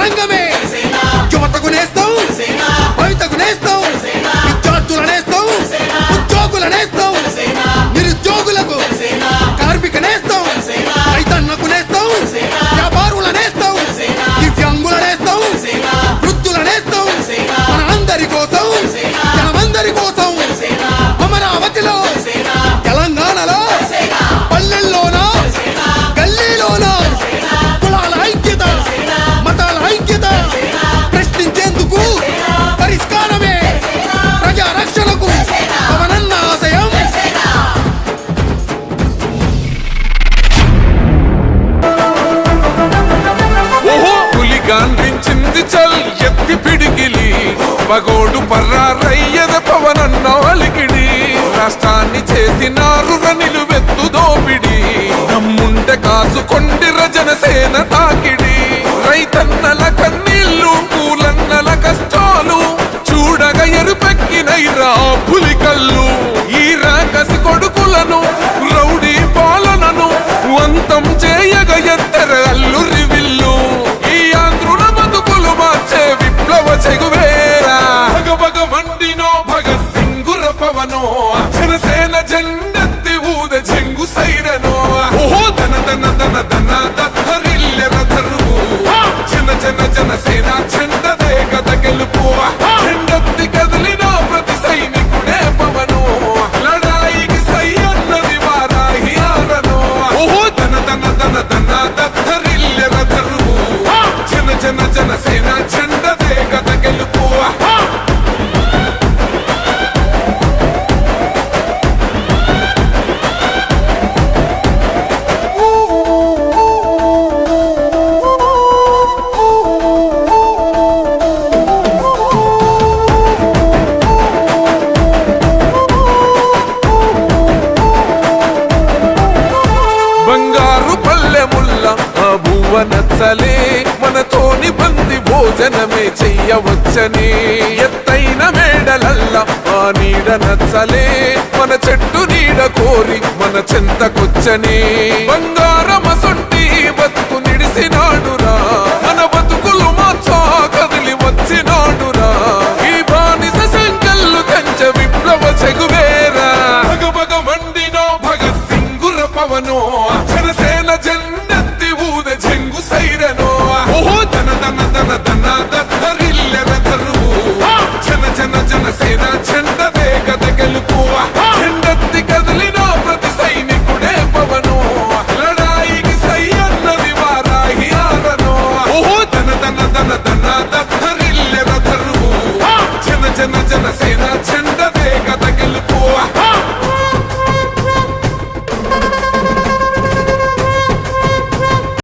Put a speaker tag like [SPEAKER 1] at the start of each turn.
[SPEAKER 1] రంగమే యువతకు నేస్తాం బయటకు నేస్తాం విద్యార్థుల నేస్తాం ఉద్యోగుల నేస్తాం నిరుద్యోగులకు కార్మిక నేస్తాం రైతన్నకు నేస్తాం వ్యాపారుల నేస్తాం దివ్యాంగుల నేస్తాం వృద్ధుల నేస్తాం మన అందరి కోసం జనమందరి కోసం అమరావతిలో తెలంగాణలో పల్లెల్లోన గల్లీలోన కులాల ఐక్యత మతాల ఐక్యత ప్రశ్నించేందుకు పరిష్కారమే ప్రజా రక్షణకు పవనన్న ఆశయం.
[SPEAKER 2] ఓహో పులి గాంధించింది చల్ ఎత్తి పిడికిలి పగోడు పర్రారయ్యద పవనన్న అలికిడి రాష్ట్రాన్ని చేసినారు నిలువెత్తు దోపిడి దమ్ముంటే కాసుకొండిర జనసేన తాకిడి రైతన్నల కన్నీళ్లు కూలన్నల కష్టాలు చూడగా ఎరుపెక్కినైరా పులి కళ్ళు ఈ రాకసి కొడుకులను రౌడీ పాలనను అంతం చేయగ ఎత్తర అల్లురి విల్లు ఈ ఆంధ్రుల బతుకులు మార్చే విప్లవ చెగువేరా భగభగ మండినో భగత్ సింగుర పవనో జనసేన జెండెత్తి ఊద చెంగు సైరనో ఓహో దన దన దన దన దత్తరిల్లెర ధరువు జన జన జనసేన చెండదే గద గెలుపు జెండెత్తి కదిలిన ప్రతి సైనికుడే పవను లడాయికి సై అన్నది వారాహి ఆరనో ఓహో దన దన దన దన దత్తరిల్లెర ధరువు జన జన జనసేన చెండదే గద గెలుపు బంగారు పల్లెముల్ల ఆ భువ నచ్చలే మనతోని బంది భోజనమే చెయ్యవచ్చని ఎత్తైన మేడలల్ల ఆ నీడ నచ్చలే మన చెట్టు నీడ కోరి మన చెంతకొచ్చని బంగారమసొంటి బతుకు నిడిసినాడురా మన బతుకులు మార్చా కదిలి వచ్చినాడురా ఈ బానిస సంకల్లు కంచ విప్లవ చెగువేరా భగభగ మండినో భగత్ సింగుర పవనో జనసేన జెండెత్తి ఊద చెంగు సైరనో ఓహో దన దన దన దన దత్తరిల్లెర ధరువు జన జన జనసేన చెండదే గద గెలుపు జెండెత్తి కదిలిన ప్రతి సైనికుడే పవను లడాయికి సై అన్నది వారాహి ఆరనో ఓహో దన దన దన దన దత్తరిల్లెర ధరువు జన జన జనసేన చెండ